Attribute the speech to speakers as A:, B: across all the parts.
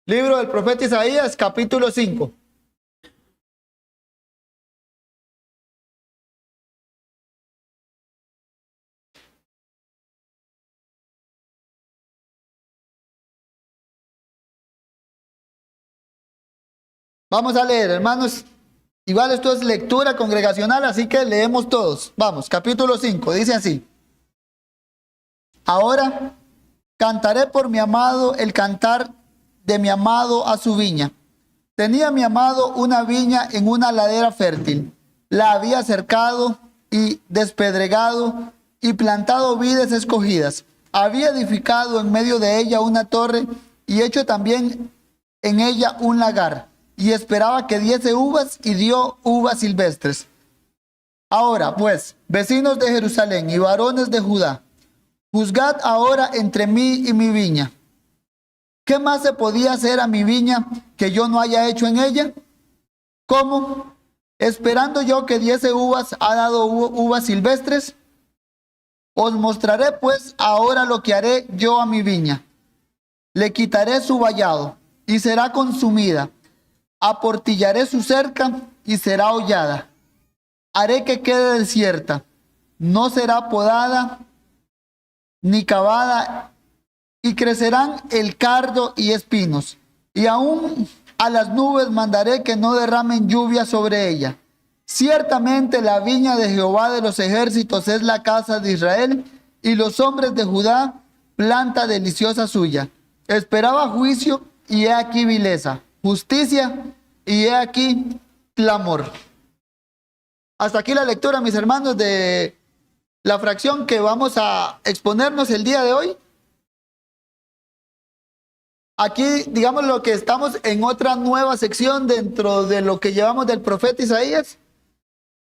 A: Libro del profeta Isaías, capítulo 5. Vamos a leer, hermanos. Igual esto es lectura congregacional, así que leemos todos. Vamos, capítulo 5, dice así. Ahora cantaré por mi amado el cantar de mi amado a su viña. Tenía mi amado una viña en una ladera fértil. La había cercado y despedregado y plantado vides escogidas. Había edificado en medio de ella una torre y hecho también en ella un lagar. Y esperaba que diese uvas y dio uvas silvestres. Ahora, pues, vecinos de Jerusalén y varones de Judá, juzgad ahora entre mí y mi viña. ¿Qué más se podía hacer a mi viña que yo no haya hecho en ella? ¿Cómo? Esperando yo que diese uvas, ha dado uvas silvestres. Os mostraré pues ahora lo que haré yo a mi viña. Le quitaré su vallado y será consumida. Aportillaré su cerca y será hollada. Haré que quede desierta. No será podada ni cavada, y crecerán el cardo y espinos. Y aún a las nubes mandaré que no derramen lluvia sobre ella. Ciertamente la viña de Jehová de los ejércitos es la casa de Israel, y los hombres de Judá planta deliciosa suya. Esperaba juicio, y he aquí vileza. Justicia, y he aquí clamor. Hasta aquí la lectura, mis hermanos, de la fracción que vamos a exponernos el día de hoy. Aquí, digamos, lo que estamos en otra nueva sección dentro de lo que llevamos del profeta Isaías.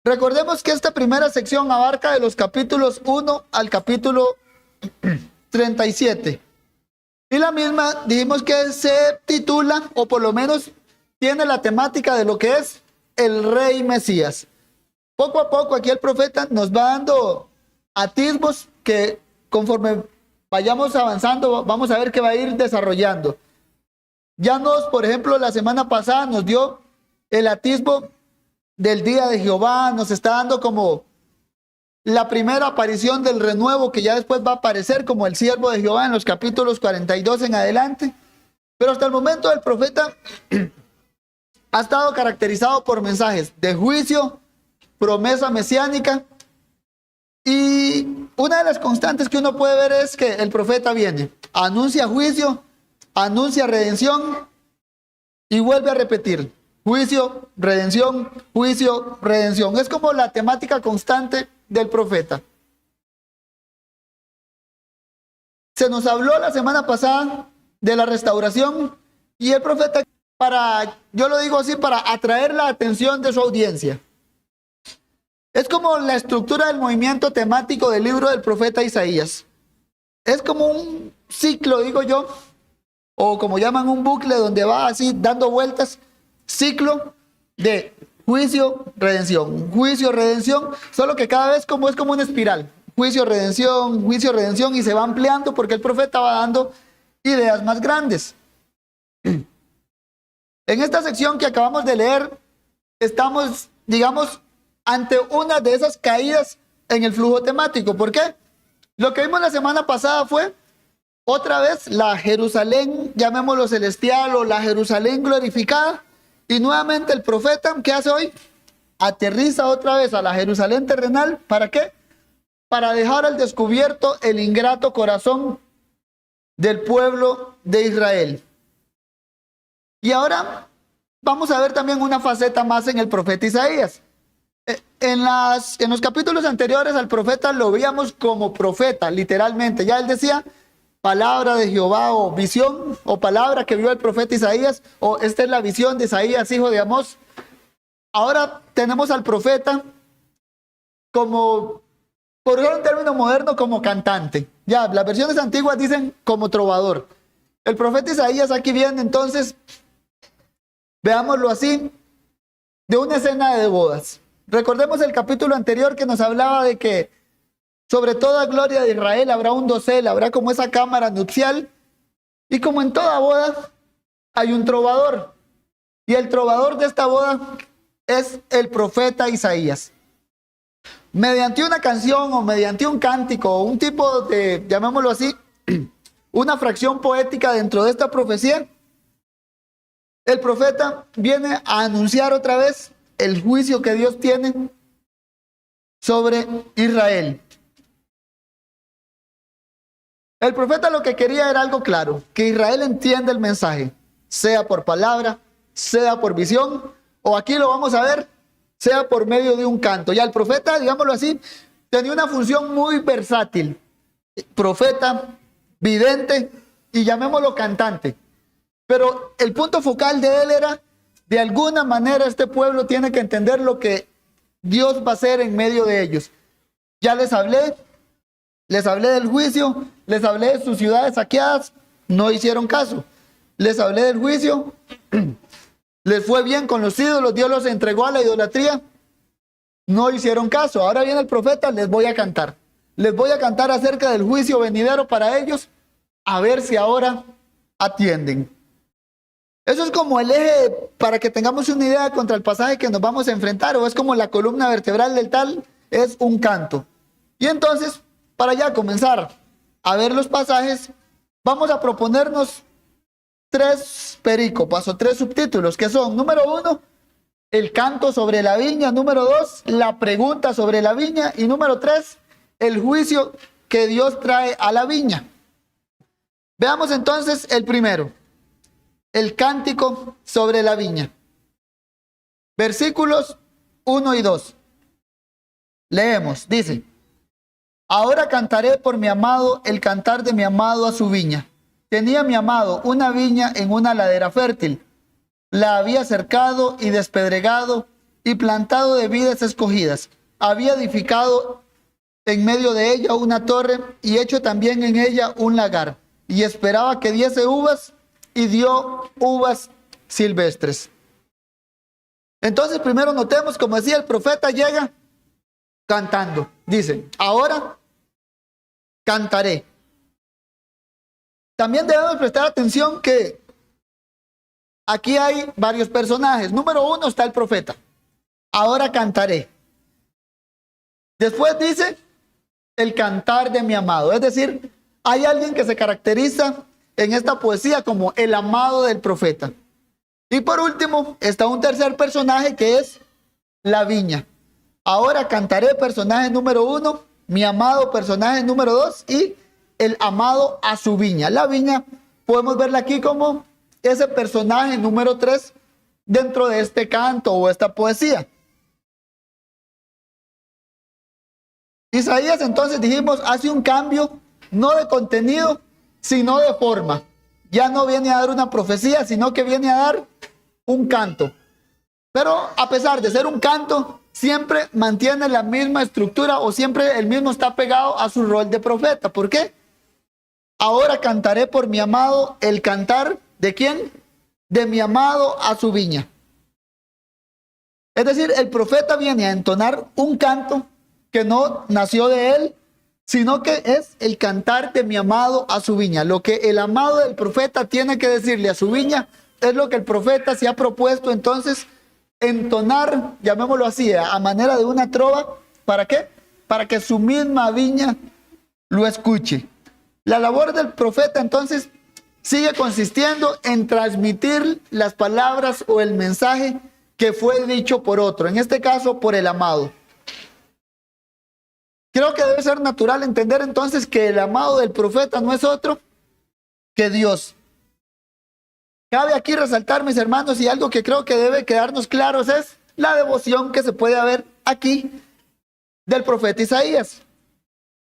A: Recordemos que esta primera sección abarca de los capítulos 1 al capítulo 37. Y la misma dijimos que se titula, o por lo menos tiene la temática de lo que es el Rey Mesías. Poco a poco aquí el profeta nos va dando atisbos que conforme vayamos avanzando vamos a ver que va a ir desarrollando. Ya por ejemplo, la semana pasada nos dio el atisbo del día de Jehová, nos está dando como la primera aparición del renuevo que ya después va a aparecer como el siervo de Jehová en los capítulos 42 en adelante. Pero hasta el momento el profeta ha estado caracterizado por mensajes de juicio, promesa mesiánica, y una de las constantes que uno puede ver es que el profeta viene, anuncia juicio, anuncia redención y vuelve a repetir juicio, redención, juicio, redención. Es como la temática constante del profeta. Se nos habló la semana pasada de la restauración, y el profeta, yo lo digo así, para atraer la atención de su audiencia. Es como la estructura del movimiento temático del libro del profeta Isaías. Es como un ciclo, digo yo, o como llaman un bucle donde va así dando vueltas, ciclo de juicio, redención, solo que cada vez es como una espiral. Juicio, redención, y se va ampliando porque el profeta va dando ideas más grandes. En esta sección que acabamos de leer, estamos, digamos, ante una de esas caídas en el flujo temático. ¿Por qué? Lo que vimos la semana pasada fue otra vez la Jerusalén, llamémoslo celestial, o la Jerusalén glorificada, y nuevamente el profeta, ¿qué hace hoy? Aterriza otra vez a la Jerusalén terrenal. ¿Para qué? Para dejar al descubierto el ingrato corazón del pueblo de Israel. Y ahora vamos a ver también una faceta más en el profeta Isaías. En los capítulos anteriores al profeta lo veíamos como profeta, literalmente. Ya él decía palabra de Jehová, o visión, o palabra que vio el profeta Isaías, o esta es la visión de Isaías, hijo de Amós. Ahora tenemos al profeta como, por un término moderno, como cantante. Ya, las versiones antiguas dicen como trovador. El profeta Isaías aquí viene entonces, veámoslo así, de una escena de bodas. Recordemos el capítulo anterior que nos hablaba de que sobre toda gloria de Israel habrá un dosel, habrá como esa cámara nupcial, y como en toda boda hay un trovador. Y el trovador de esta boda es el profeta Isaías. Mediante una canción o mediante un cántico o un tipo de, llamémoslo así, una fracción poética dentro de esta profecía, el profeta viene a anunciar otra vez el juicio que Dios tiene sobre Israel. El profeta lo que quería era algo claro, que Israel entienda el mensaje, sea por palabra, sea por visión, o aquí lo vamos a ver, sea por medio de un canto. Ya el profeta, digámoslo así, tenía una función muy versátil. Profeta, vidente y llamémoslo cantante. Pero el punto focal de él era, de alguna manera este pueblo tiene que entender lo que Dios va a hacer en medio de ellos. Ya les hablé del juicio, les hablé de sus ciudades saqueadas, no hicieron caso. Les hablé del juicio, les fue bien con los ídolos, Dios los entregó a la idolatría, no hicieron caso. Ahora viene el profeta, les voy a cantar. Les voy a cantar acerca del juicio venidero para ellos, a ver si ahora atienden. Eso es como el eje para que tengamos una idea contra el pasaje que nos vamos a enfrentar, o es como la columna vertebral del tal, es un canto. Y entonces, para ya comenzar a ver los pasajes, vamos a proponernos 3 perícopas o 3 subtítulos, que son, número 1, el canto sobre la viña, número 2, la pregunta sobre la viña, y número 3, el juicio que Dios trae a la viña. Veamos entonces el primero, el cántico sobre la viña. Versículos 1 y 2. Leemos, dice: ahora cantaré por mi amado el cantar de mi amado a su viña. Tenía mi amado una viña en una ladera fértil. La había cercado y despedregado y plantado de vides escogidas. Había edificado en medio de ella una torre y hecho también en ella un lagar. Y esperaba que diese uvas y dio uvas silvestres. Entonces primero notemos, como decía, el profeta llega cantando. Dice, ahora cantaré. También debemos prestar atención que aquí hay varios personajes. Número 1 está el profeta. Ahora cantaré. Después dice, el cantar de mi amado. Es decir, hay alguien que se caracteriza en esta poesía como el amado del profeta. Y por último, está un tercer personaje que es la viña. Ahora cantaré, personaje número 1, mi amado, personaje número 2, y el amado a su viña. La viña podemos verla aquí como ese personaje número 3 dentro de este canto o esta poesía. Isaías, entonces dijimos, hace un cambio no de contenido, sino de forma. Ya no viene a dar una profecía, sino que viene a dar un canto. Pero a pesar de ser un canto, siempre mantiene la misma estructura, o siempre el mismo está pegado a su rol de profeta. ¿Por qué? Ahora cantaré por mi amado el cantar, ¿de quién? De mi amado a su viña. Es decir, el profeta viene a entonar un canto que no nació de él, sino que es el cantar de mi amado a su viña. Lo que el amado del profeta tiene que decirle a su viña es lo que el profeta se ha propuesto entonces entonar, llamémoslo así, a manera de una trova. ¿Para qué? Para que su misma viña lo escuche. La labor del profeta entonces sigue consistiendo en transmitir las palabras o el mensaje que fue dicho por otro, en este caso por el amado. Creo que debe ser natural entender entonces que el amado del profeta no es otro que Dios. Cabe aquí resaltar, mis hermanos, y algo que creo que debe quedarnos claros es la devoción que se puede ver aquí del profeta Isaías.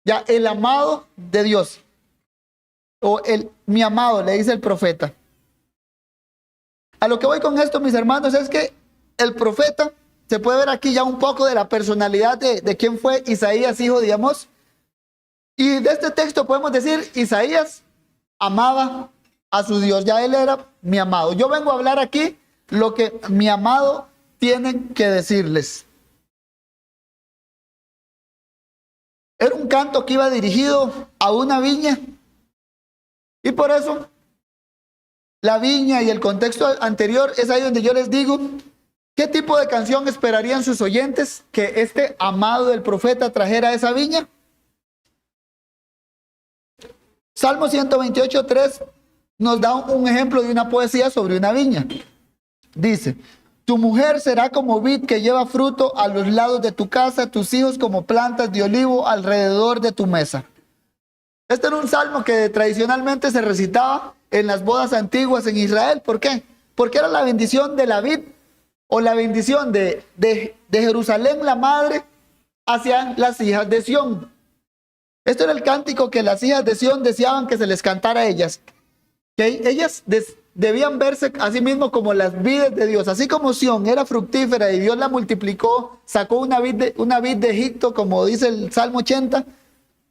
A: Ya, el amado de Dios, o mi amado, le dice el profeta. A lo que voy con esto, mis hermanos, es que el profeta, se puede ver aquí ya un poco de la personalidad de quién fue Isaías, hijo de Amós. Y de este texto podemos decir, Isaías amaba a su Dios, ya él era mi amado. Yo vengo a hablar aquí lo que mi amado tiene que decirles. Era un canto que iba dirigido a una viña, y por eso la viña y el contexto anterior, es ahí donde yo les digo, ¿qué tipo de canción esperarían sus oyentes que este amado del profeta trajera a esa viña? Salmo 128:3 nos da un ejemplo de una poesía sobre una viña. Dice: tu mujer será como vid que lleva fruto a los lados de tu casa, tus hijos como plantas de olivo alrededor de tu mesa. Este era un salmo que tradicionalmente se recitaba en las bodas antiguas en Israel. ¿Por qué? Porque era la bendición de la vid o la bendición de Jerusalén, la madre, hacia las hijas de Sión. Esto era el cántico que las hijas de Sión deseaban que se les cantara a ellas. Que ellas debían verse a sí mismo como las vides de Dios. Así como Sión era fructífera y Dios la multiplicó, sacó una vid de Egipto, como dice el Salmo 80,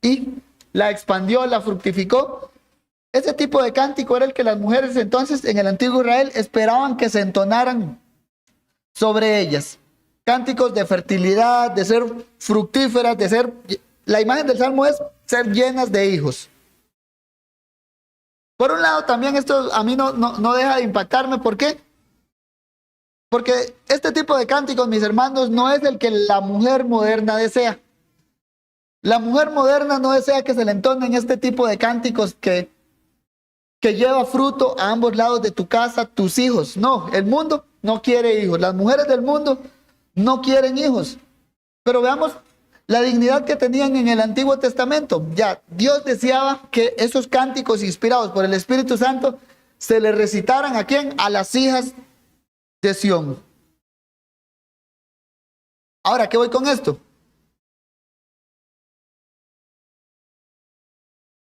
A: y la expandió, la fructificó. Ese tipo de cántico era el que las mujeres entonces en el antiguo Israel esperaban que se entonaran sobre ellas. Cánticos de fertilidad, de ser fructíferas, de ser... La imagen del Salmo es ser llenas de hijos. Por un lado, también esto a mí no deja de impactarme. ¿Por qué? Porque este tipo de cánticos, mis hermanos, no es el que la mujer moderna desea. La mujer moderna no desea que se le entonen este tipo de cánticos que lleva fruto a ambos lados de tu casa, tus hijos. No, el mundo no quiere hijos. Las mujeres del mundo no quieren hijos. Pero veamos la dignidad que tenían en el Antiguo Testamento. Ya, Dios deseaba que esos cánticos inspirados por el Espíritu Santo se le recitaran ¿a quién? A las hijas de Sión. Ahora, ¿qué voy con esto?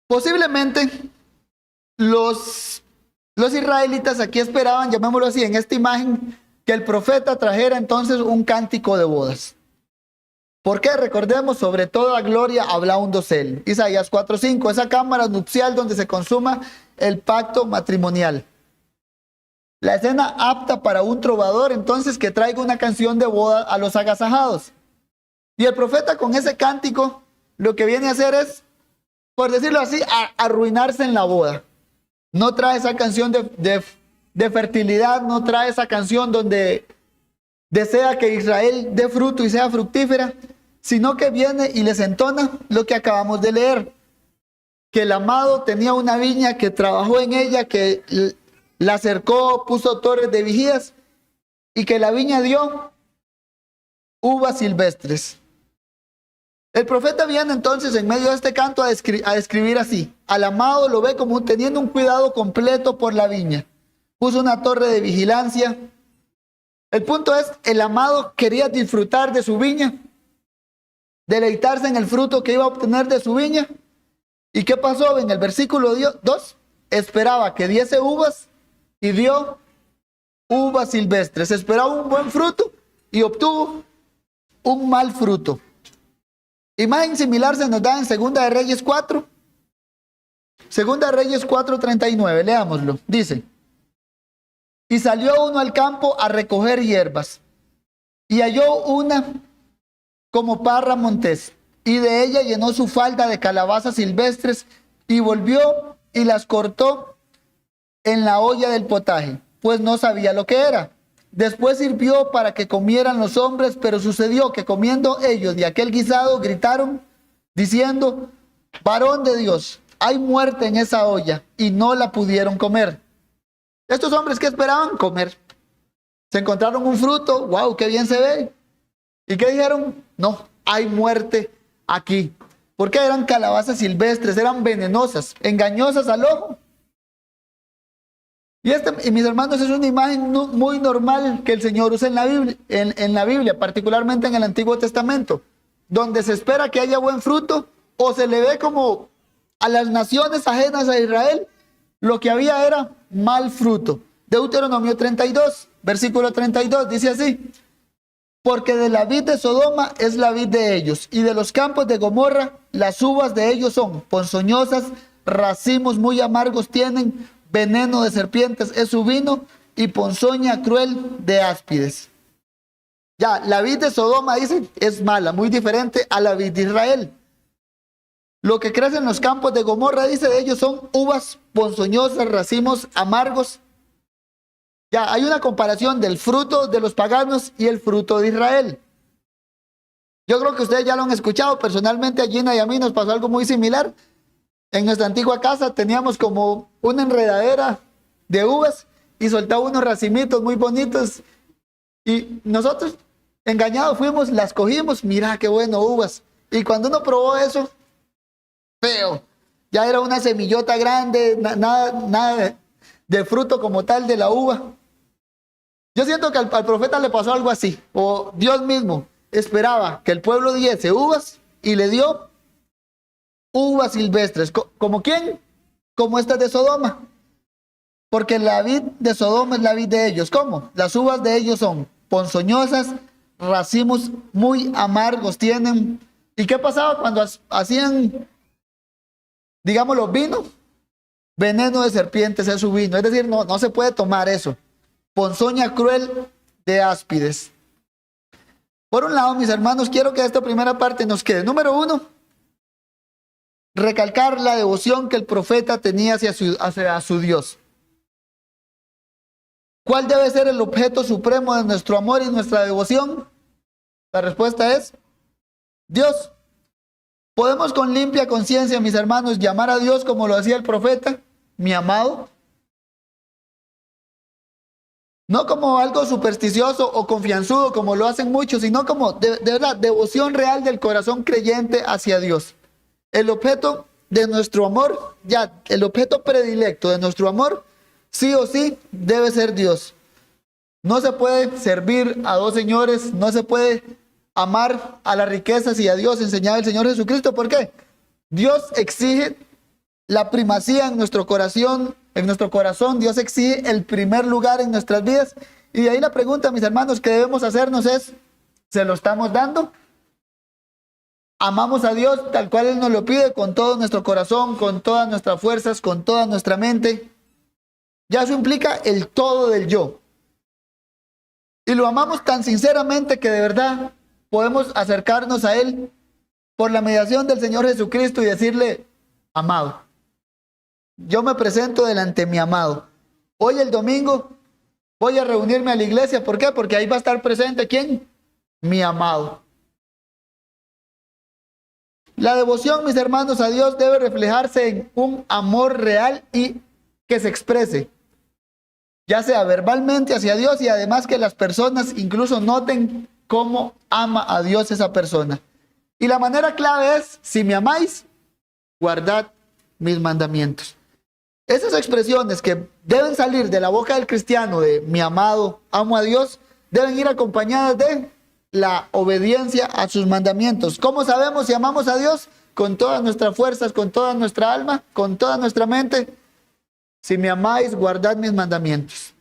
A: Posiblemente los israelitas aquí esperaban, llamémoslo así, en esta imagen, que el profeta trajera entonces un cántico de bodas. ¿Por qué? Recordemos, sobre toda gloria habla un dosel. Isaías 4:5, esa cámara nupcial donde se consuma el pacto matrimonial. La escena apta para un trovador, entonces, que traiga una canción de boda a los agasajados. Y el profeta con ese cántico, lo que viene a hacer es, por decirlo así, arruinarse en la boda. No trae esa canción de fertilidad, no trae esa canción donde desea que Israel dé fruto y sea fructífera, sino que viene y les entona lo que acabamos de leer, que el amado tenía una viña, que trabajó en ella, que la cercó, puso torres de vigías, y que la viña dio uvas silvestres. El profeta viene entonces en medio de este canto a describir así: al amado lo ve como teniendo un cuidado completo por la viña, puso una torre de vigilancia. El punto es, el amado quería disfrutar de su viña, deleitarse en el fruto que iba a obtener de su viña. ¿Y qué pasó? En el versículo 2, esperaba que diese uvas y dio uvas silvestres. Esperaba un buen fruto y obtuvo un mal fruto. Imagen similar se nos da en Segunda de Reyes 4. Segunda de Reyes 4:39, leámoslo. Dice: y salió uno al campo a recoger hierbas, y halló una como parra montés, y de ella llenó su falda de calabazas silvestres, y volvió y las cortó en la olla del potaje, pues no sabía lo que era. Después sirvió para que comieran los hombres, pero sucedió que comiendo ellos de aquel guisado, gritaron, diciendo: varón de Dios, hay muerte en esa olla, y no la pudieron comer. Estos hombres, ¿qué esperaban? Comer. Se encontraron un fruto, wow, qué bien se ve. ¿Y qué dijeron? No, hay muerte aquí. Porque eran calabazas silvestres, eran venenosas, engañosas al ojo. Y mis hermanos, es una imagen muy normal que el Señor usa en la Biblia, particularmente en el Antiguo Testamento, donde se espera que haya buen fruto, o se le ve como a las naciones ajenas a Israel, lo que había era mal fruto. Deuteronomio 32, versículo 32, dice así: porque de la vid de Sodoma es la vid de ellos, y de los campos de Gomorra las uvas de ellos son ponzoñosas, racimos muy amargos tienen, veneno de serpientes es su vino, y ponzoña cruel de áspides. Ya, la vid de Sodoma, dice, es mala, muy diferente a la vid de Israel. Lo que crece en los campos de Gomorra, dice, de ellos son uvas ponzoñosas, racimos amargos, Ya, hay una comparación del fruto de los paganos y el fruto de Israel. Yo creo que ustedes ya lo han escuchado. Personalmente a Gina y a mí nos pasó algo muy similar. En nuestra antigua casa teníamos como una enredadera de uvas y soltaba unos racimitos muy bonitos. Y nosotros, engañados, fuimos, las cogimos. Mira qué bueno, uvas. Y cuando uno probó eso, feo. Ya era una semillota grande, nada de fruto como tal de la uva. Yo siento que al profeta le pasó algo así, o Dios mismo esperaba que el pueblo diese uvas y le dio uvas silvestres. ¿Como quién? Como estas de Sodoma. Porque la vid de Sodoma es la vid de ellos. ¿Cómo? Las uvas de ellos son ponzoñosas, racimos muy amargos tienen. ¿Y qué pasaba cuando hacían, digamos, los vinos? Veneno de serpientes es su vino. Es decir, no se puede tomar eso. Ponzoña cruel de áspides. Por un lado, mis hermanos, quiero que esta primera parte nos quede. Número 1, recalcar la devoción que el profeta tenía hacia su Dios. ¿Cuál debe ser el objeto supremo de nuestro amor y nuestra devoción? La respuesta es Dios. ¿Podemos con limpia conciencia, mis hermanos, llamar a Dios como lo hacía el profeta, mi amado? No como algo supersticioso o confianzudo como lo hacen muchos, sino como de verdad, devoción real del corazón creyente hacia Dios. El objeto de nuestro amor, ya, el objeto predilecto de nuestro amor, sí o sí, debe ser Dios. No se puede servir a dos señores, no se puede amar a las riquezas y a Dios, enseñaba el Señor Jesucristo. ¿Por qué? Dios exige la primacía en nuestro corazón, Dios exige el primer lugar en nuestras vidas. Y de ahí la pregunta, mis hermanos, que debemos hacernos es, ¿se lo estamos dando? ¿Amamos a Dios tal cual Él nos lo pide, con todo nuestro corazón, con todas nuestras fuerzas, con toda nuestra mente? Ya eso implica el todo del yo. Y lo amamos tan sinceramente que de verdad podemos acercarnos a Él por la mediación del Señor Jesucristo y decirle, amado, yo me presento delante de mi amado. Hoy el domingo voy a reunirme a la iglesia. ¿Por qué? Porque ahí va a estar presente, ¿quién? Mi amado. La devoción, mis hermanos, a Dios debe reflejarse en un amor real y que se exprese, ya sea verbalmente hacia Dios y además que las personas incluso noten cómo ama a Dios esa persona. Y la manera clave es, si me amáis, guardad mis mandamientos. Esas expresiones que deben salir de la boca del cristiano de mi amado, amo a Dios, deben ir acompañadas de la obediencia a sus mandamientos. ¿Cómo sabemos si amamos a Dios? Con todas nuestras fuerzas, con toda nuestra alma, con toda nuestra mente. Si me amáis, guardad mis mandamientos.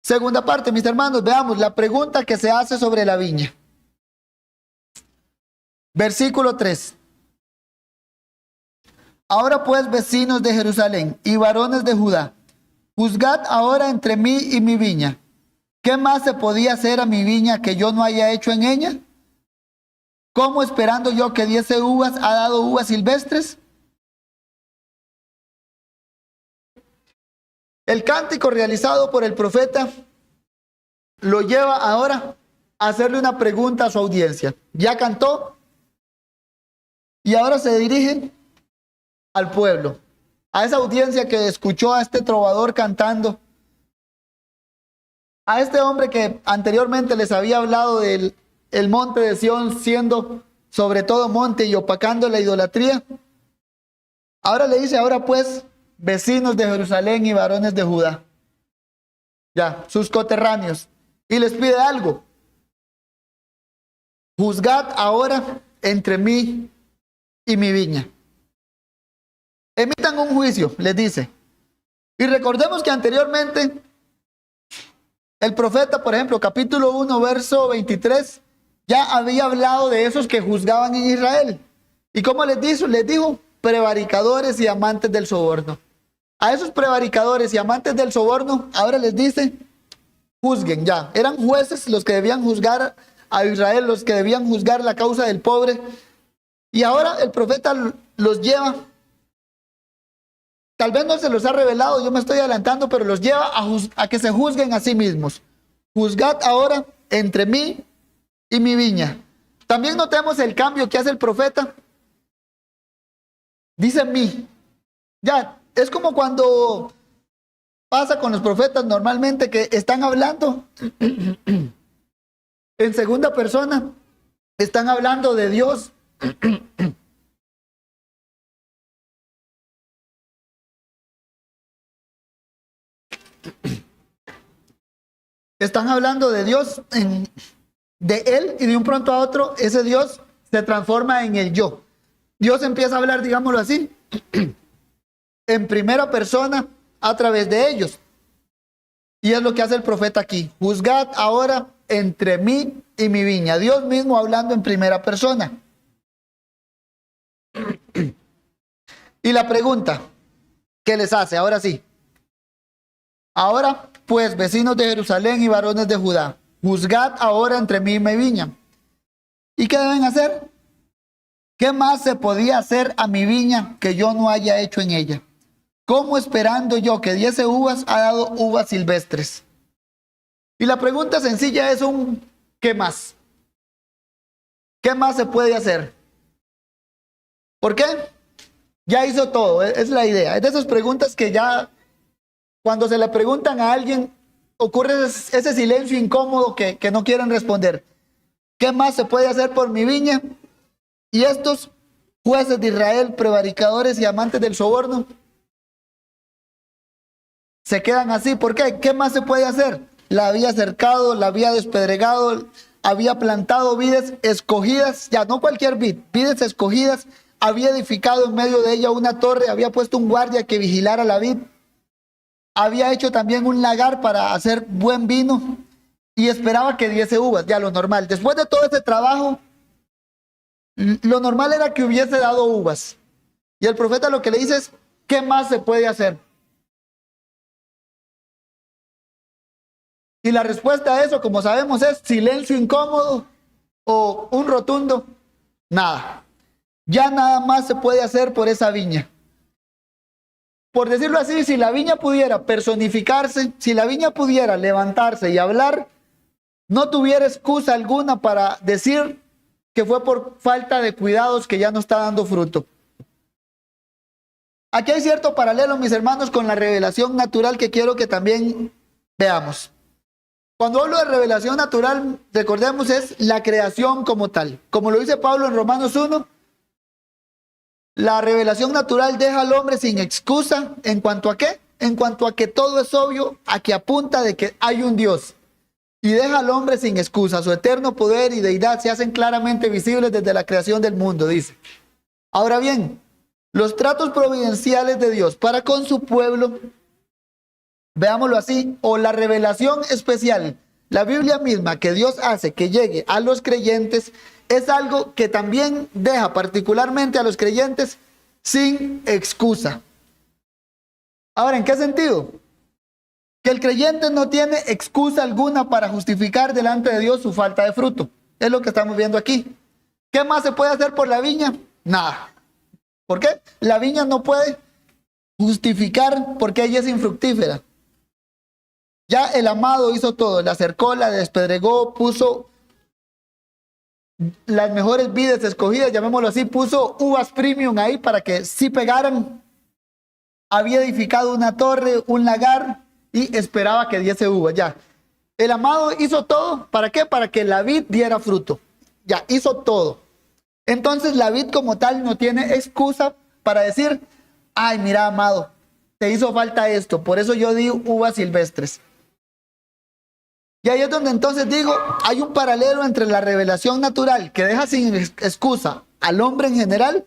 A: Segunda parte, mis hermanos, veamos la pregunta que se hace sobre la viña. Versículo 3. Ahora pues, vecinos de Jerusalén y varones de Judá, juzgad ahora entre mí y mi viña. ¿Qué más se podía hacer a mi viña que yo no haya hecho en ella? ¿Cómo esperando yo que diese uvas ha dado uvas silvestres? El cántico realizado por el profeta lo lleva ahora a hacerle una pregunta a su audiencia. Ya cantó y ahora se dirige al pueblo, a esa audiencia que escuchó a este trovador cantando, a este hombre que anteriormente les había hablado del monte de Sión siendo sobre todo monte y opacando la idolatría. Ahora le dice, ahora pues, vecinos de Jerusalén y varones de Judá, ya, sus coterráneos, y les pide algo. Juzgad ahora entre mí y mi viña. Emitan un juicio, les dice. Y recordemos que anteriormente el profeta, por ejemplo, capítulo 1, verso 23, ya había hablado de esos que juzgaban en Israel. ¿Y cómo les dijo? Les dijo, prevaricadores y amantes del soborno. A esos prevaricadores y amantes del soborno, ahora les dice, juzguen ya. Eran jueces los que debían juzgar a Israel, los que debían juzgar la causa del pobre. Y ahora el profeta los lleva tal vez no se los ha revelado, yo me estoy adelantando, pero los lleva a que se juzguen a sí mismos. Juzgad ahora entre mí y mi viña. También notemos el cambio que hace el profeta. Dice mí. Ya, es como cuando pasa con los profetas normalmente que están hablando en segunda persona. Están hablando de Dios. Están hablando de Dios, de Él, y de un pronto a otro ese Dios se transforma en el yo. Dios empieza a hablar, digámoslo así, en primera persona a través de ellos. Y es lo que hace el profeta aquí. Juzgad ahora entre mí y mi viña. Dios mismo hablando en primera persona. Y la pregunta que les hace, ahora sí. Ahora, pues, vecinos de Jerusalén y varones de Judá, juzgad ahora entre mí y mi viña. ¿Y qué deben hacer? ¿Qué más se podía hacer a mi viña que yo no haya hecho en ella? ¿Cómo esperando yo que diese uvas, ha dado uvas silvestres? Y la pregunta sencilla es un ¿qué más? ¿Qué más se puede hacer? ¿Por qué? Ya hizo todo, es la idea. Es de esas preguntas que ya, cuando se le preguntan a alguien, ocurre ese silencio incómodo que no quieren responder. ¿Qué más se puede hacer por mi viña? Y estos jueces de Israel, prevaricadores y amantes del soborno, se quedan así. ¿Por qué? ¿Qué más se puede hacer? La había cercado, la había despedregado, había plantado vides escogidas, ya no cualquier vid, vides escogidas, había edificado en medio de ella una torre, había puesto un guardia que vigilara la vid, había hecho también un lagar para hacer buen vino y esperaba que diese uvas, ya lo normal. Después de todo ese trabajo, lo normal era que hubiese dado uvas. Y el profeta lo que le dice es, ¿qué más se puede hacer? Y la respuesta a eso, como sabemos, es silencio incómodo o un rotundo nada. Ya nada más se puede hacer por esa viña. Por decirlo así, si la viña pudiera personificarse, si la viña pudiera levantarse y hablar, no tuviera excusa alguna para decir que fue por falta de cuidados que ya no está dando fruto. Aquí hay cierto paralelo, mis hermanos, con la revelación natural que quiero que también veamos. Cuando hablo de revelación natural, recordemos, es la creación como tal. Como lo dice Pablo en Romanos 1, la revelación natural deja al hombre sin excusa. ¿En cuanto a qué? En cuanto a que todo es obvio, a que apunta de que hay un Dios. Y deja al hombre sin excusa. Su eterno poder y deidad se hacen claramente visibles desde la creación del mundo, dice. Ahora bien, los tratos providenciales de Dios para con su pueblo, veámoslo así, o la revelación especial, la Biblia misma que Dios hace que llegue a los creyentes, es algo que también deja particularmente a los creyentes sin excusa. Ahora, ¿en qué sentido? Que el creyente no tiene excusa alguna para justificar delante de Dios su falta de fruto. Es lo que estamos viendo aquí. ¿Qué más se puede hacer por la viña? Nada. ¿Por qué? La viña no puede justificar porque ella es infructífera. Ya el amado hizo todo, la cercó, la despedregó, puso las mejores vides escogidas, llamémoslo así, puso uvas premium ahí para que sí pegaran. Había edificado una torre, un lagar y esperaba que diese uvas. Ya, el amado hizo todo, ¿para qué? Para que la vid diera fruto. Ya, hizo todo. Entonces la vid como tal no tiene excusa para decir, ay, mira, amado, te hizo falta esto, por eso yo di uvas silvestres. Y ahí es donde entonces digo, hay un paralelo entre la revelación natural que deja sin excusa al hombre en general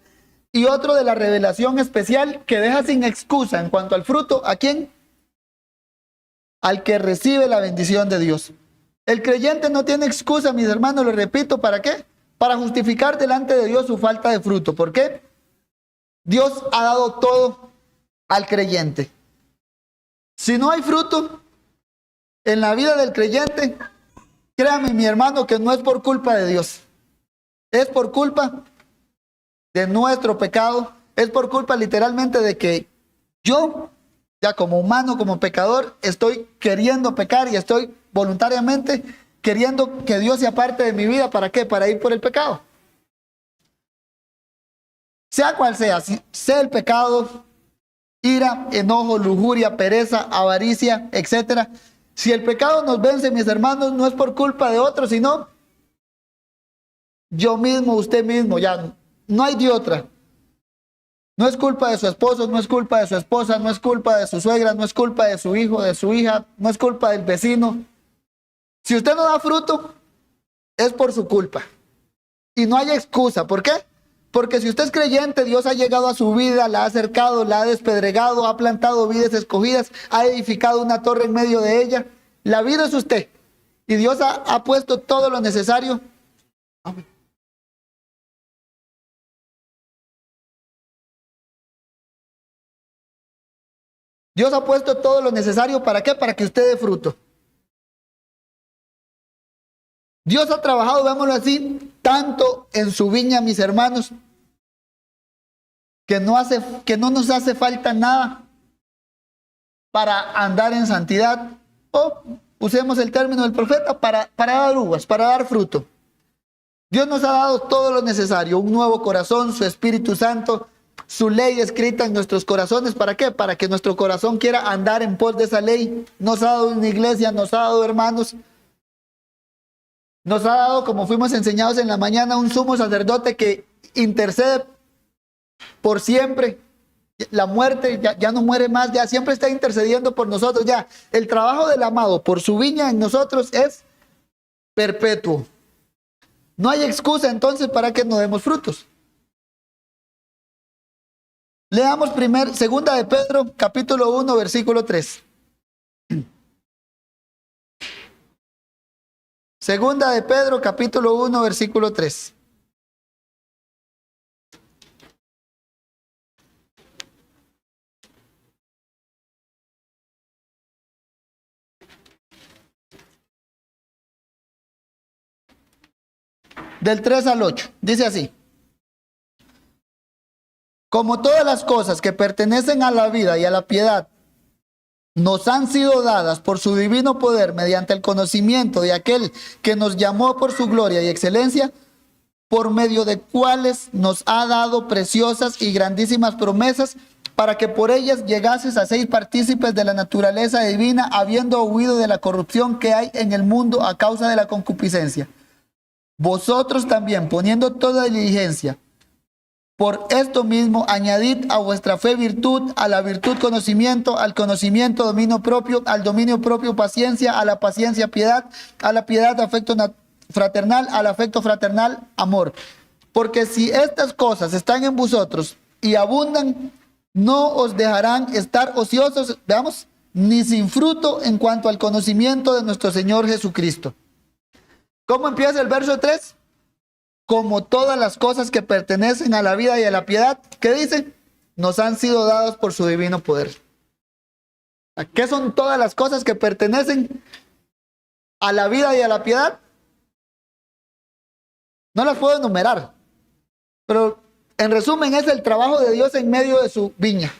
A: y otro de la revelación especial que deja sin excusa en cuanto al fruto, ¿a quién? Al que recibe la bendición de Dios. El creyente no tiene excusa, mis hermanos, lo repito, ¿para qué? Para justificar delante de Dios su falta de fruto. ¿Por qué? Dios ha dado todo al creyente. Si no hay fruto en la vida del creyente, créame, mi hermano, que no es por culpa de Dios. Es por culpa de nuestro pecado. Es por culpa literalmente de que Yo, ya como humano, como pecador, estoy queriendo pecar y estoy voluntariamente queriendo que Dios sea parte de mi vida. ¿Para qué? Para ir por el pecado. Sea cual sea, si sea el pecado, ira, enojo, lujuria, pereza, avaricia, etcétera. Si el pecado nos vence, mis hermanos, no es por culpa de otros, sino yo mismo, usted mismo, ya no hay de otra. No es culpa de su esposo, no es culpa de su esposa, no es culpa de su suegra, no es culpa de su hijo, de su hija, no es culpa del vecino. Si usted no da fruto, es por su culpa. Y no hay excusa. ¿Por qué? Porque si usted es creyente, Dios ha llegado a su vida, la ha acercado, la ha despedregado, ha plantado vidas escogidas, ha edificado una torre en medio de ella. La vida es usted. Y Dios ha puesto todo lo necesario. Dios ha puesto todo lo necesario. ¿Para qué? Para que usted dé fruto. Dios ha trabajado, veámoslo así, tanto en su viña, mis hermanos, que no nos hace falta nada para andar en santidad, o usemos el término del profeta, para dar uvas, para dar fruto. Dios nos ha dado todo lo necesario, un nuevo corazón, su Espíritu Santo, su ley escrita en nuestros corazones. ¿Para qué? Para que nuestro corazón quiera andar en pos de esa ley. Nos ha dado una iglesia, nos ha dado hermanos, nos ha dado, como fuimos enseñados en la mañana, un sumo sacerdote que intercede por siempre. La muerte ya no muere más, ya siempre está intercediendo por nosotros. Ya el trabajo del amado por su viña en nosotros es perpetuo. No hay excusa entonces para que no demos frutos. Leamos segunda de Pedro, capítulo 1, versículo 3. Segunda de Pedro, capítulo 1, versículo 3. Del 3 al 8. Dice así: como todas las cosas que pertenecen a la vida y a la piedad nos han sido dadas por su divino poder mediante el conocimiento de aquel que nos llamó por su gloria y excelencia, por medio de cuales nos ha dado preciosas y grandísimas promesas, para que por ellas llegases a ser partícipes de la naturaleza divina, habiendo huido de la corrupción que hay en el mundo a causa de la concupiscencia. Vosotros también, poniendo toda diligencia, por esto mismo, añadid a vuestra fe virtud, a la virtud conocimiento, al conocimiento dominio propio, al dominio propio paciencia, a la paciencia piedad, a la piedad afecto fraternal, al afecto fraternal amor. Porque si estas cosas están en vosotros y abundan, no os dejarán estar ociosos, veamos, ni sin fruto en cuanto al conocimiento de nuestro Señor Jesucristo. ¿Cómo empieza el verso 3? Como todas las cosas que pertenecen a la vida y a la piedad, ¿qué dice? Nos han sido dadas por su divino poder. ¿Qué son todas las cosas que pertenecen a la vida y a la piedad? No las puedo enumerar, pero en resumen es el trabajo de Dios en medio de su viña.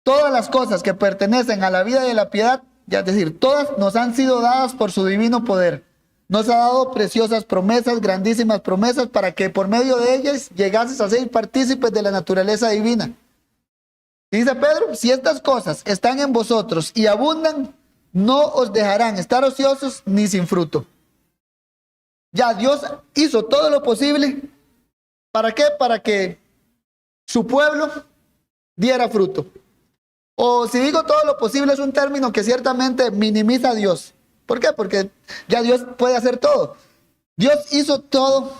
A: Todas las cosas que pertenecen a la vida y a la piedad, ya es decir, todas nos han sido dadas por su divino poder. Nos ha dado preciosas promesas, grandísimas promesas, para que por medio de ellas llegases a ser partícipes de la naturaleza divina. Y dice Pedro, si estas cosas están en vosotros y abundan, no os dejarán estar ociosos ni sin fruto. Ya Dios hizo todo lo posible. ¿Para qué? Para que su pueblo diera fruto. O si digo todo lo posible, es un término que ciertamente minimiza a Dios. ¿Por qué? Porque ya Dios puede hacer todo. Dios hizo todo.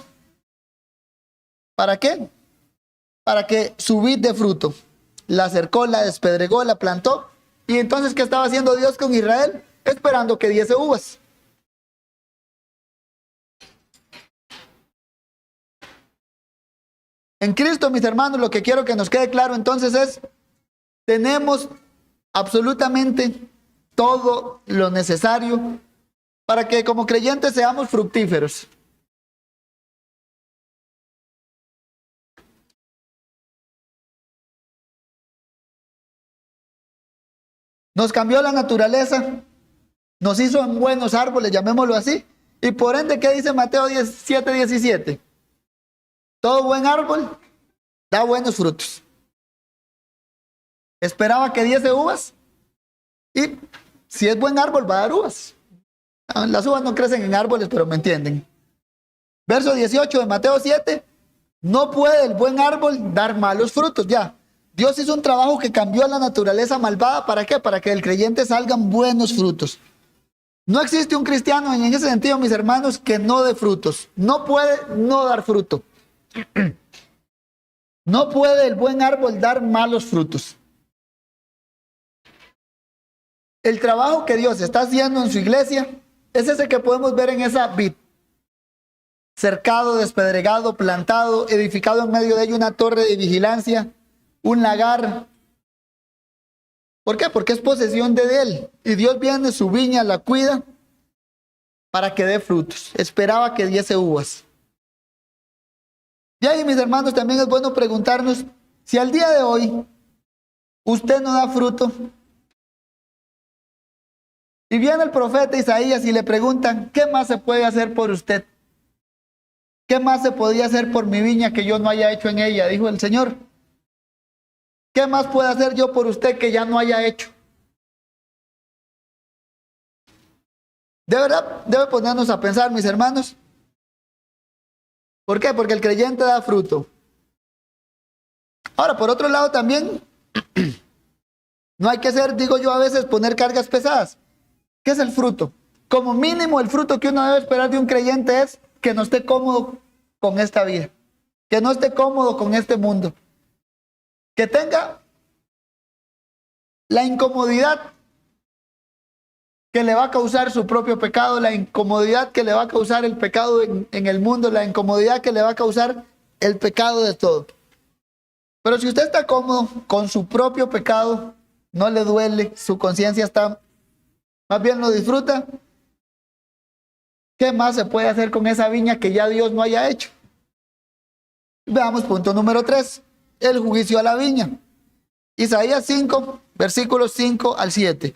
A: ¿Para qué? Para que su vid dé fruto. La cercó, la despedregó, la plantó. Y entonces, ¿qué estaba haciendo Dios con Israel? Esperando que diese uvas. En Cristo, mis hermanos, lo que quiero que nos quede claro entonces es, tenemos absolutamente todo lo necesario para que como creyentes seamos fructíferos. Nos cambió la naturaleza, nos hizo en buenos árboles, llamémoslo así. Y por ende, ¿qué dice Mateo 7:17? Todo buen árbol da buenos frutos. Esperaba que diese uvas y si es buen árbol va a dar uvas. Las uvas no crecen en árboles, pero me entienden. Verso 18 de Mateo 7, no puede el buen árbol dar malos frutos. Ya, Dios hizo un trabajo que cambió la naturaleza malvada. ¿Para qué? Para que del creyente salgan buenos frutos. No existe un cristiano en ese sentido, mis hermanos, que no dé frutos. No puede no dar fruto. No puede el buen árbol dar malos frutos. El trabajo que Dios está haciendo en su iglesia es ese que podemos ver en esa vid. Cercado, despedregado, plantado, edificado en medio de ella una torre de vigilancia, un lagar. ¿Por qué? Porque es posesión de él. Y Dios viene, su viña la cuida para que dé frutos. Esperaba que diese uvas. Y ahí, mis hermanos, también es bueno preguntarnos si al día de hoy usted no da fruto. Y viene el profeta Isaías y le preguntan, ¿qué más se puede hacer por usted? ¿Qué más se podía hacer por mi viña que yo no haya hecho en ella? Dijo el Señor. ¿Qué más puedo hacer yo por usted que ya no haya hecho? De verdad, debe ponernos a pensar, mis hermanos. ¿Por qué? Porque el creyente da fruto. Ahora, por otro lado también, no hay que hacer, digo yo a veces, poner cargas pesadas. ¿Qué es el fruto? Como mínimo, el fruto que uno debe esperar de un creyente es que no esté cómodo con esta vida, que no esté cómodo con este mundo, que tenga la incomodidad que le va a causar su propio pecado, la incomodidad que le va a causar el pecado en el mundo, la incomodidad que le va a causar el pecado de todo. Pero si usted está cómodo con su propio pecado, no le duele, su conciencia está, más bien lo disfruta, ¿qué más se puede hacer con esa viña que ya Dios no haya hecho? Veamos punto número 3, el juicio a la viña. Isaías 5, versículos 5 al 7.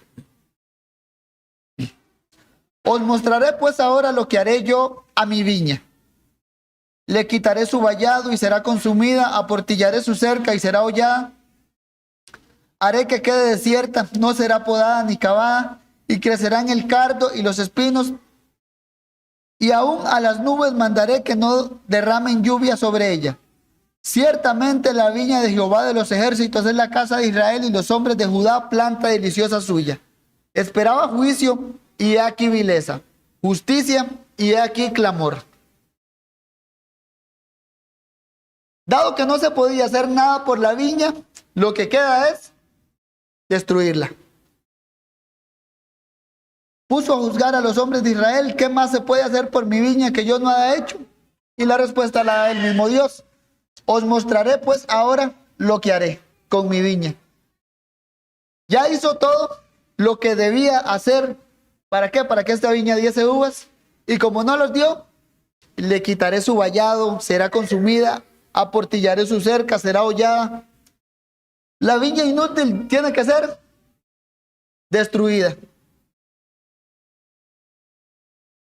A: Os mostraré pues ahora lo que haré yo a mi viña. Le quitaré su vallado y será consumida, aportillaré su cerca y será hollada. Haré que quede desierta, no será podada ni cavada, y crecerán el cardo y los espinos. Y aún a las nubes mandaré que no derramen lluvia sobre ella. Ciertamente la viña de Jehová de los ejércitos es la casa de Israel y los hombres de Judá planta deliciosa suya. Esperaba juicio y he aquí vileza, justicia y he aquí clamor. Dado que no se podía hacer nada por la viña, lo que queda es destruirla. Puso a juzgar a los hombres de Israel, ¿qué más se puede hacer por mi viña que yo no haya hecho? Y la respuesta la da el mismo Dios. Os mostraré pues ahora lo que haré con mi viña. Ya hizo todo lo que debía hacer. ¿Para qué? Para que esta viña diese uvas. Y como no los dio, le quitaré su vallado, será consumida, aportillaré su cerca, será hollada. La viña inútil tiene que ser destruida.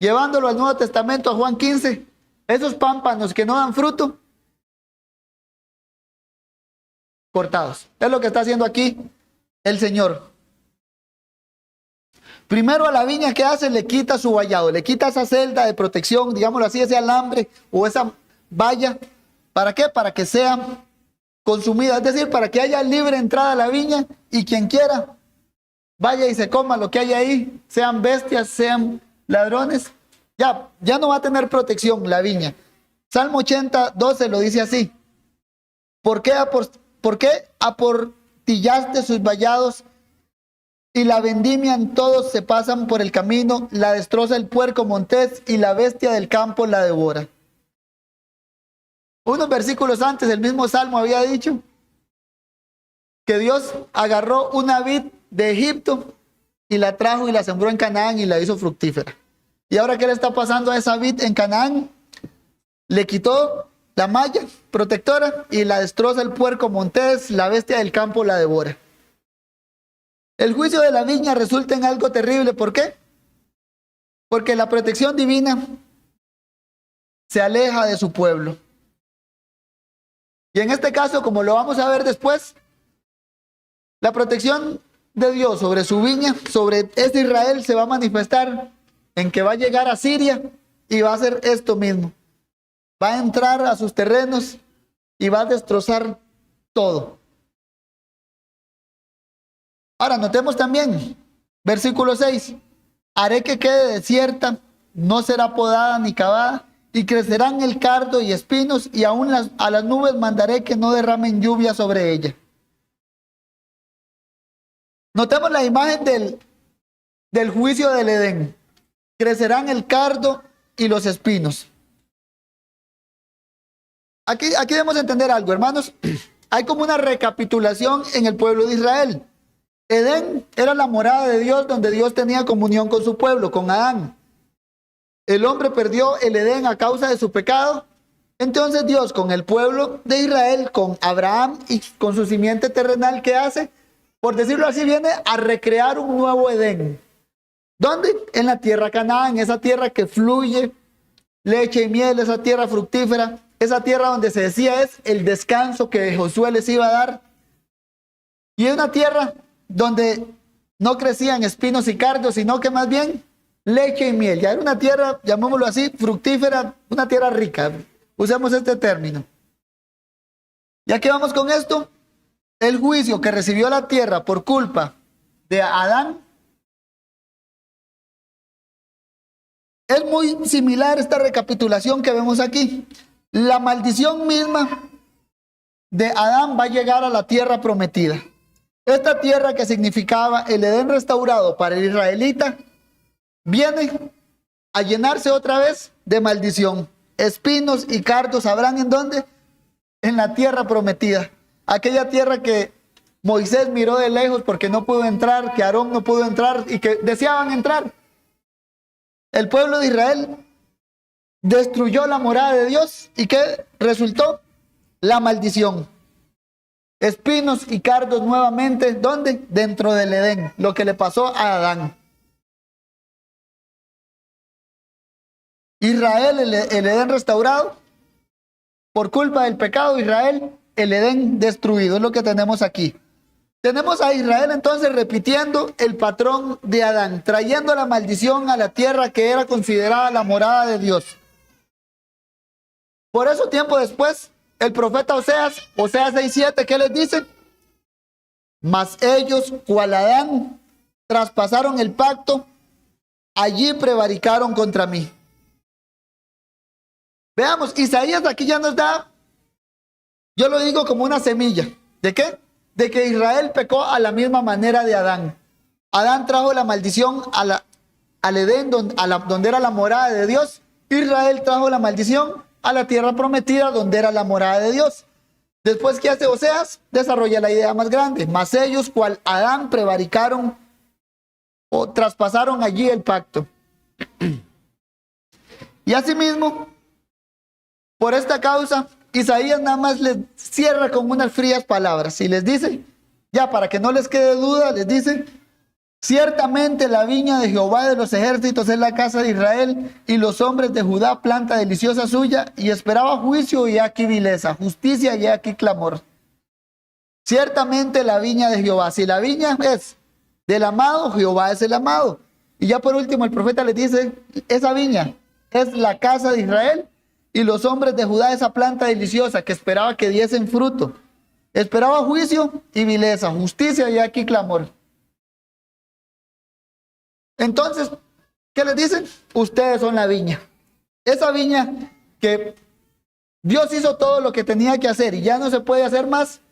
A: Llevándolo al Nuevo Testamento, a Juan 15, esos pámpanos que no dan fruto, cortados. Es lo que está haciendo aquí el Señor. Primero a la viña, ¿qué hace? Le quita su vallado, le quita esa celda de protección, digámoslo así, ese alambre o esa valla. ¿Para qué? Para que sea consumida, es decir, para que haya libre entrada a la viña y quien quiera vaya y se coma lo que hay ahí, sean bestias, sean ladrones, ya no va a tener protección la viña. Salmo 80, 12 lo dice así. ¿Por qué aportillaste sus vallados y la vendimian? Todos se pasan por el camino, la destroza el puerco montés y la bestia del campo la devora. Unos versículos antes, el mismo Salmo había dicho que Dios agarró una vid de Egipto y la trajo y la sembró en Canaán y la hizo fructífera. ¿Y ahora qué le está pasando a esa vid en Canaán? Le quitó la malla protectora y la destroza el puerco montés, la bestia del campo la devora. El juicio de la viña resulta en algo terrible. ¿Por qué? Porque la protección divina se aleja de su pueblo. Y en este caso, como lo vamos a ver después, la protección de Dios sobre su viña, sobre este Israel, se va a manifestar en que va a llegar a Siria y va a hacer esto mismo. Va a entrar a sus terrenos y va a destrozar todo. Ahora, notemos también, versículo 6. Haré que quede desierta, no será podada ni cavada, y crecerán el cardo y espinos, y aún a las nubes mandaré que no derramen lluvia sobre ella. Notemos la imagen del juicio del Edén. Crecerán el cardo y los espinos. Aquí debemos entender algo, hermanos. Hay como una recapitulación en el pueblo de Israel. Edén era la morada de Dios, donde Dios tenía comunión con su pueblo, con Adán. El hombre perdió el Edén a causa de su pecado. Entonces Dios, con el pueblo de Israel, con Abraham y con su simiente terrenal, ¿qué hace? Por decirlo así, viene a recrear un nuevo Edén. ¿Dónde? En la tierra Canaán, esa tierra que fluye leche y miel, esa tierra fructífera, esa tierra donde se decía es el descanso que Josué les iba a dar. Y es una tierra donde no crecían espinos y cardos, sino que más bien leche y miel. Ya era una tierra, llamémoslo así, fructífera, una tierra rica. Usemos este término. ¿Ya qué vamos con esto? El juicio que recibió la tierra por culpa de Adán. Es muy similar esta recapitulación que vemos aquí. La maldición misma de Adán va a llegar a la tierra prometida. Esta tierra que significaba el Edén restaurado para el israelita, viene a llenarse otra vez de maldición. Espinos y cardos habrán ¿en dónde? En la tierra prometida. Aquella tierra que Moisés miró de lejos porque no pudo entrar, que Aarón no pudo entrar y que deseaban entrar. El pueblo de Israel destruyó la morada de Dios. ¿Y qué resultó? La maldición. Espinos y cardos nuevamente, ¿dónde? Dentro del Edén, lo que le pasó a Adán. Israel, el Edén restaurado, por culpa del pecado de Israel, el Edén destruido, es lo que tenemos aquí. Tenemos a Israel entonces repitiendo el patrón de Adán, trayendo la maldición a la tierra que era considerada la morada de Dios. Por eso tiempo después, el profeta Oseas 6:7, ¿qué les dice? Mas ellos, cual Adán, traspasaron el pacto, allí prevaricaron contra mí. Veamos, Isaías aquí ya nos da, yo lo digo como una semilla. ¿De qué? De que Israel pecó a la misma manera de Adán. Adán trajo la maldición al Edén, donde era la morada de Dios. Israel trajo la maldición a la tierra prometida, donde era la morada de Dios. Después, ¿qué hace Oseas? Desarrolla la idea más grande. Mas ellos, cual Adán, prevaricaron o traspasaron allí el pacto. Y asimismo, por esta causa, Isaías nada más les cierra con unas frías palabras y les dice, ya para que no les quede duda, les dice: ciertamente la viña de Jehová de los ejércitos es la casa de Israel, y los hombres de Judá planta deliciosa suya, y esperaba juicio y aquí vileza, justicia y aquí clamor. Ciertamente la viña de Jehová, si la viña es del amado, Jehová es el amado. Y ya por último el profeta les dice, esa viña es la casa de Israel, y los hombres de Judá esa planta deliciosa que esperaba que diesen fruto. Esperaba juicio y vileza, justicia y aquí clamor. Entonces, ¿qué les dicen? Ustedes son la viña. Esa viña que Dios hizo todo lo que tenía que hacer y ya no se puede hacer más,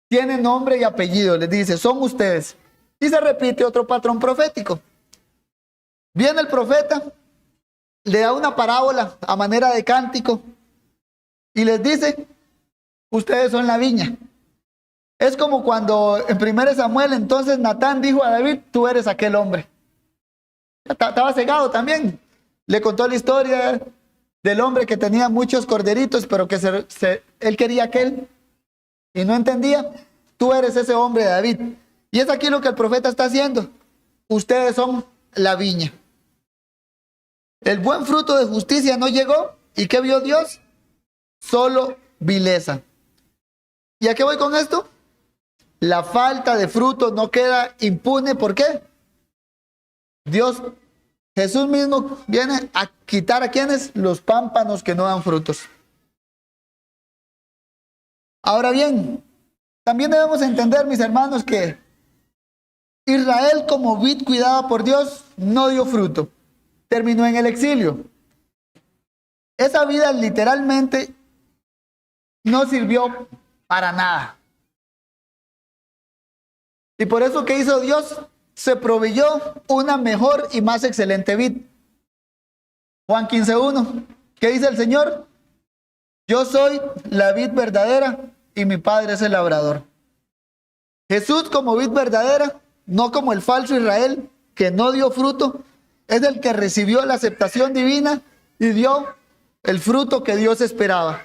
A: tiene nombre y apellido. Les dice, son ustedes. Y se repite otro patrón profético. Viene el profeta, le da una parábola a manera de cántico y les dice, ustedes son la viña. Es como cuando en 1 Samuel entonces Natán dijo a David, tú eres aquel hombre. Estaba cegado también. Le contó la historia del hombre que tenía muchos corderitos, pero que él quería aquel y no entendía. Tú eres ese hombre, David. Y es aquí lo que el profeta está haciendo. Ustedes son la viña. El buen fruto de justicia no llegó. ¿Y qué vio Dios? Solo vileza. ¿Y a qué voy con esto? La falta de fruto no queda impune. ¿Por qué? Jesús mismo viene a quitar a quienes, los pámpanos que no dan frutos. Ahora bien, también debemos entender, mis hermanos, que Israel, como vid cuidada por Dios, no dio fruto. Terminó en el exilio. Esa vida literalmente no sirvió para nada. Y por eso, ¿qué hizo Dios? Se proveyó una mejor y más excelente vid. Juan 15:1. ¿Qué dice el Señor? Yo soy la vid verdadera y mi Padre es el labrador. Jesús, como vid verdadera, no como el falso Israel, que no dio fruto, es el que recibió la aceptación divina y dio el fruto que Dios esperaba.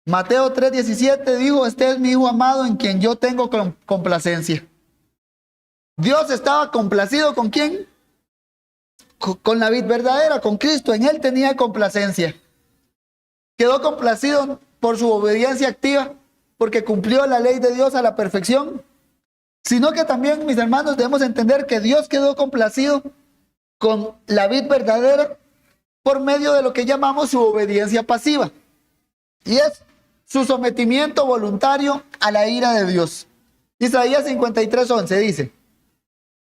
A: Mateo 3:17 dijo: este es mi Hijo amado en quien yo tengo complacencia. Dios estaba complacido ¿con quién? Con la vid verdadera, con Cristo. En él tenía complacencia. Quedó complacido por su obediencia activa, porque cumplió la ley de Dios a la perfección, sino que también, mis hermanos, debemos entender que Dios quedó complacido con la vid verdadera por medio de lo que llamamos su obediencia pasiva, y es su sometimiento voluntario a la ira de Dios. Isaías 53:11 dice,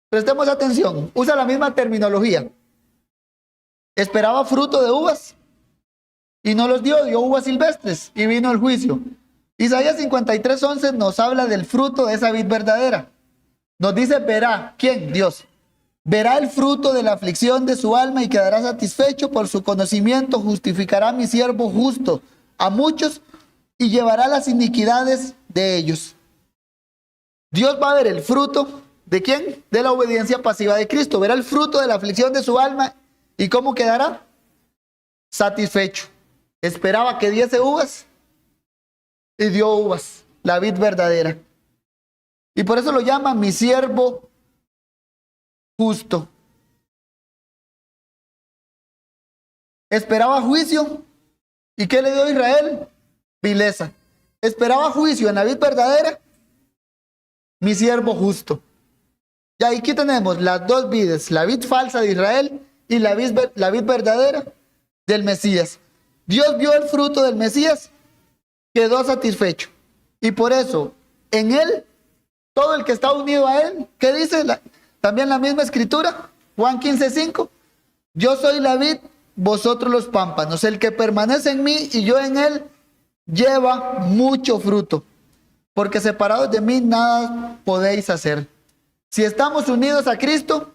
A: prestemos atención, usa la misma terminología. Esperaba fruto de uvas y no los dio, dio uvas silvestres y vino el juicio. Isaías 53:11 nos habla del fruto de esa vid verdadera. Nos dice, verá, ¿quién? Dios. Verá el fruto de la aflicción de su alma y quedará satisfecho. Por su conocimiento justificará a mi siervo justo a muchos y llevará las iniquidades de ellos. Dios va a ver el fruto ¿de quién? De la obediencia pasiva de Cristo. Verá el fruto de la aflicción de su alma y ¿cómo quedará? Satisfecho. Esperaba que diese uvas y dio uvas, la vid verdadera. Y por eso lo llama mi siervo justo. Esperaba juicio. ¿Y qué le dio a Israel? Vileza. Esperaba juicio en la vid verdadera. Mi siervo justo. Y aquí tenemos las dos vides, la vid falsa de Israel y la vid verdadera del Mesías. Dios vio el fruto del Mesías, quedó satisfecho. Y por eso, en él, todo el que está unido a él, ¿qué dice? También la misma escritura, Juan 15:5. Yo soy la vid, vosotros los pámpanos. El que permanece en mí y yo en él, lleva mucho fruto. Porque separados de mí, nada podéis hacer. Si estamos unidos a Cristo,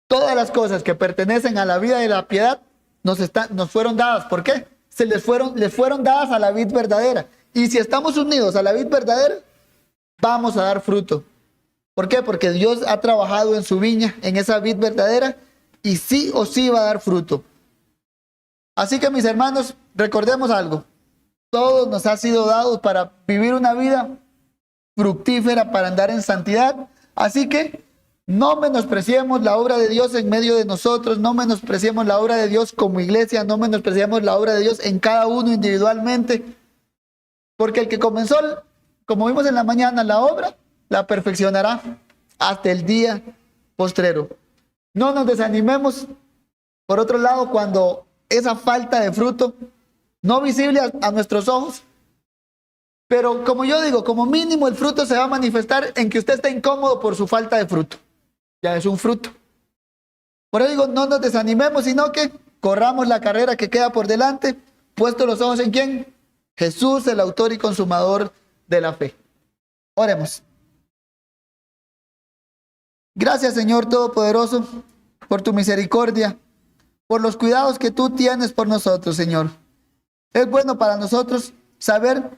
A: todas las cosas que pertenecen a la vida y la piedad nos fueron dadas. ¿Por qué? Les fueron dadas a la vid verdadera. Y si estamos unidos a la vid verdadera, vamos a dar fruto. ¿Por qué? Porque Dios ha trabajado en su viña, en esa vid verdadera, y sí o sí va a dar fruto. Así que, mis hermanos, recordemos algo. Todo nos ha sido dado para vivir una vida fructífera, para andar en santidad. Así que no menospreciemos la obra de Dios en medio de nosotros, no menospreciemos la obra de Dios como iglesia, no menospreciemos la obra de Dios en cada uno individualmente, porque el que comenzó, como vimos en la mañana, la obra, la perfeccionará hasta el día postrero. No nos desanimemos, por otro lado, cuando esa falta de fruto, no visible a nuestros ojos, pero como yo digo, como mínimo el fruto se va a manifestar en que usted está incómodo por su falta de fruto. Ya es un fruto. Por eso digo, no nos desanimemos, sino que corramos la carrera que queda por delante, puestos los ojos en ¿quién? Jesús, el autor y consumador de la fe. Oremos. Gracias, Señor Todopoderoso, por tu misericordia, por los cuidados que tú tienes por nosotros, Señor. Es bueno para nosotros saber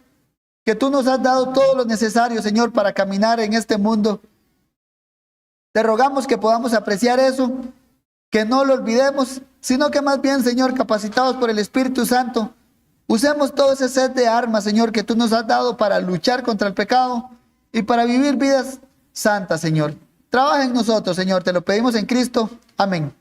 A: que tú nos has dado todo lo necesario, Señor, para caminar en este mundo. Te rogamos que podamos apreciar eso, que no lo olvidemos, sino que más bien, Señor, capacitados por el Espíritu Santo, Usemos todo ese set de armas, Señor, que tú nos has dado para luchar contra el pecado y para vivir vidas santas, Señor. Trabaja en nosotros, Señor, te lo pedimos en Cristo. Amén.